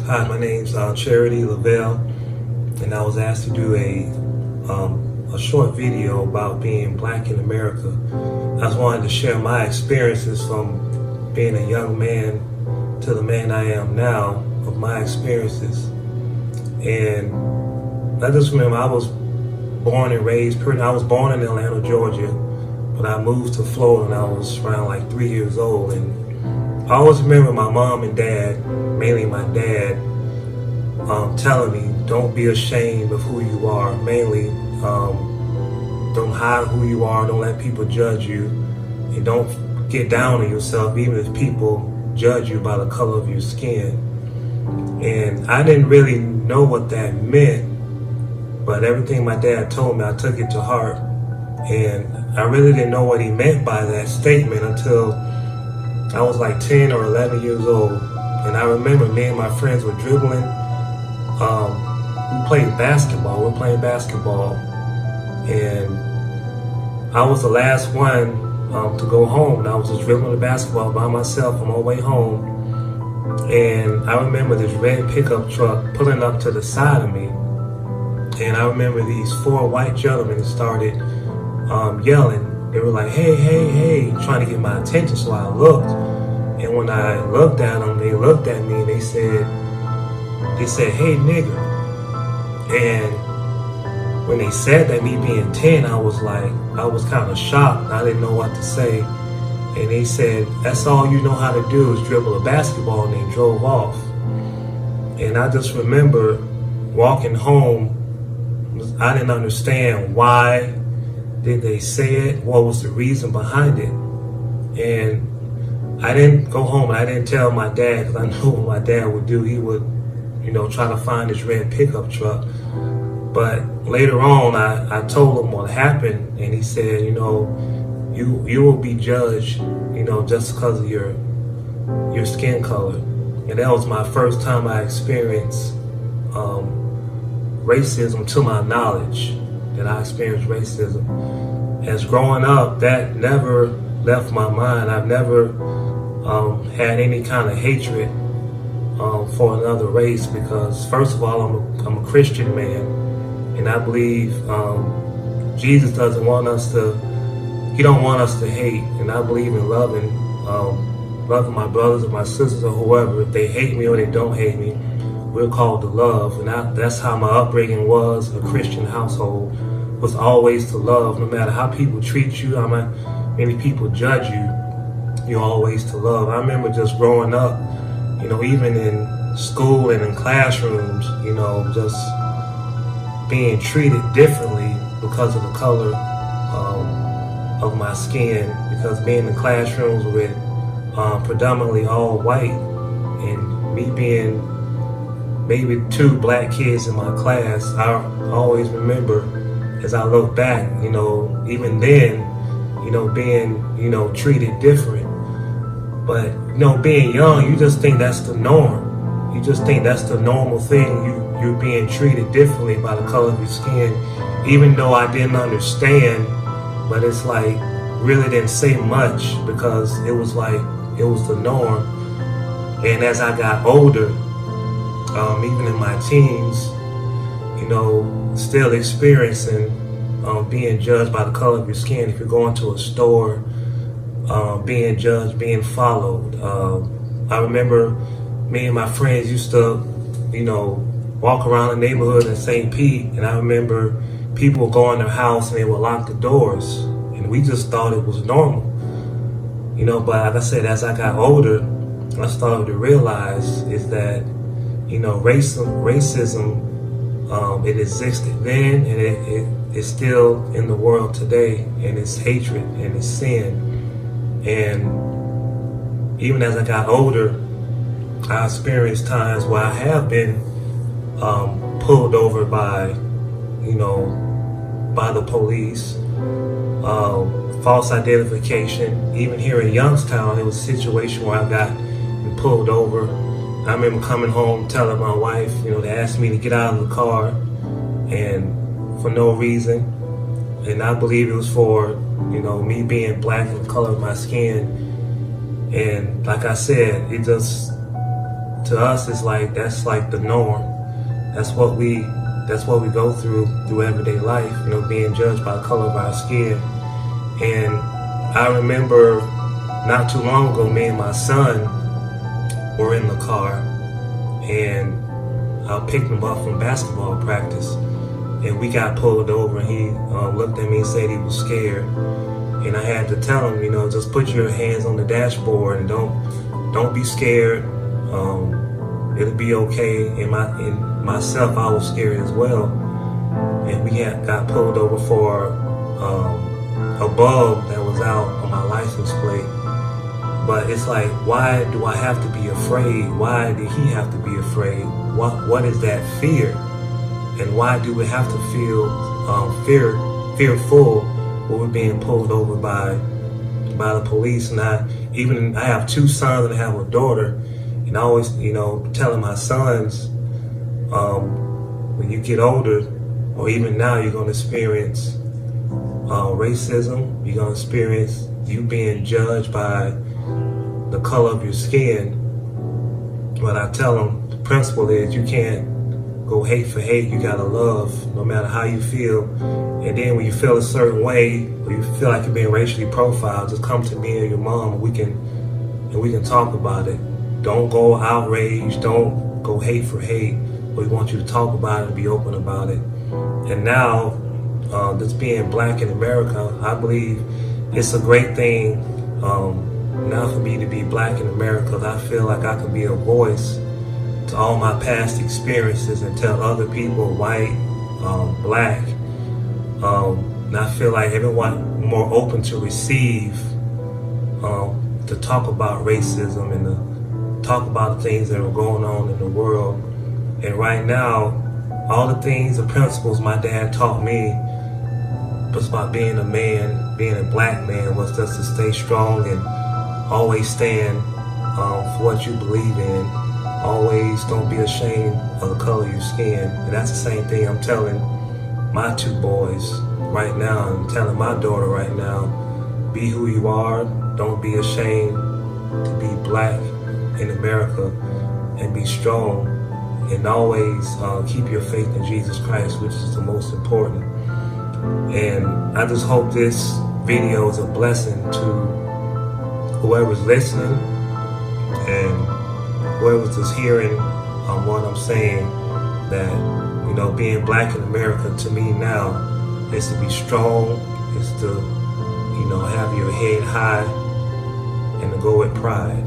Hi, my name's Charity Lavelle, and I was asked to do a short video about being black in America. I just wanted to share my experiences from being a young man to the man I am now, of my experiences. And I just remember I was born and raised, I was born in Atlanta, Georgia, but I moved to Florida when I was around like 3 years old. And I always remember my mom and dad, mainly my dad, telling me, don't be ashamed of who you are. Mainly, don't hide who you are, don't let people judge you, and don't get down on yourself even if people judge you by the color of your skin. And I didn't really know what that meant, but everything my dad told me, I took it to heart. And I really didn't know what he meant by that statement until I was like 10 or 11 years old. And I remember me and my friends were dribbling. We played basketball. We were playing basketball. And I was the last one to go home. And I was just dribbling the basketball by myself on my way home. And I remember this red pickup truck pulling up to the side of me. And I remember these 4 white gentlemen started yelling. They were like, hey, hey, hey, trying to get my attention. So I looked. And when I looked at them, they looked at me and they said, hey, nigger. And when they said that, me being 10, I was kind of shocked. I didn't know what to say. And they said, that's all you know how to do is dribble a basketball, and they drove off. And I just remember walking home. I didn't understand why did they say it, what was the reason behind it. And I didn't go home and I didn't tell my dad, because I knew what my dad would do. He would, try to find this red pickup truck. But later on, I told him what happened, and he said, you will be judged, just because of your skin color. And that was my first time I experienced racism, to my knowledge, that I experienced racism. As growing up, that never left my mind. I've never had any kind of hatred for another race, because first of all, I'm a Christian man, and I believe Jesus doesn't want us to, he don't want us to hate. And I believe in loving my brothers and my sisters or whoever. If they hate me or they don't hate me, we're called to love. And that's how my upbringing was. A Christian household was always to love. No matter how people treat you, how many people judge you, you're always to love. I remember just growing up, even in school and in classrooms, just being treated differently because of the color of my skin. Because being in classrooms with predominantly all white, and me being maybe 2 black kids in my class, I always remember, as I look back, even then, being, treated different. But, being young, you just think that's the norm. You just think that's the normal thing. You're being treated differently by the color of your skin, even though I didn't understand. But it's like, really didn't say much, because it was the norm. And as I got older, even in my teens, still experiencing being judged by the color of your skin. If you're going to a store, being judged, being followed. I remember me and my friends used to, walk around the neighborhood in St. Pete, and I remember people would go in their house and they would lock the doors, and we just thought it was normal. But like I said, as I got older, I started to realize is that, racism, it existed then, and it is still in the world today, and it's hatred and it's sin. And even as I got older, I experienced times where I have been pulled over by the police, false identification. Even here in Youngstown, it was a situation where I got pulled over. I remember coming home telling my wife, they asked me to get out of the car, and for no reason. And I believe it was for, me being black and the color of my skin. And like I said, it just to us, it's like that's like the norm. That's what we go through everyday life, being judged by the color of our skin. And I remember not too long ago, me and my son were in the car, and I picked him up from basketball practice, and we got pulled over, and he looked at me and said he was scared. And I had to tell him, just put your hands on the dashboard and don't be scared. It'll be okay. And myself, I was scared as well. And we got pulled over for a bulb that was out on my license plate. But it's like, why do I have to be afraid? Why did he have to be afraid? What is that fear? And why do we have to feel fearful when we're being pulled over by the police? And I have 2 sons and I have a daughter, and I always, telling my sons, when you get older, or even now, you're going to experience racism. You're going to experience you being judged by the color of your skin. But I tell them the principle is you can't go hate for hate. You gotta love no matter how you feel. And then when you feel a certain way, or you feel like you're being racially profiled, just come to me or your mom, and we can talk about it. Don't go outraged. Don't go hate for hate. We want you to talk about it and be open about it. And now, just being black in America, I believe it's a great thing now for me to be black in America. I feel like I can be a voice to all my past experiences and tell other people, white, black. And I feel like everyone more open to receive, to talk about racism and to talk about the things that are going on in the world. And right now, all the things, the principles my dad taught me was about being a man, being a black man, was just to stay strong and always stand for what you believe in. Always don't be ashamed of the color of your skin. And that's the same thing I'm telling my 2 boys right now, and telling my daughter right now. Be who you are. Don't be ashamed to be black in America, and be strong, and always keep your faith in Jesus Christ, which is the most important. And I just hope this video is a blessing to whoever's listening, and whoever's just hearing what I'm saying, that, being black in America to me now is to be strong, is to, have your head high, and to go with pride.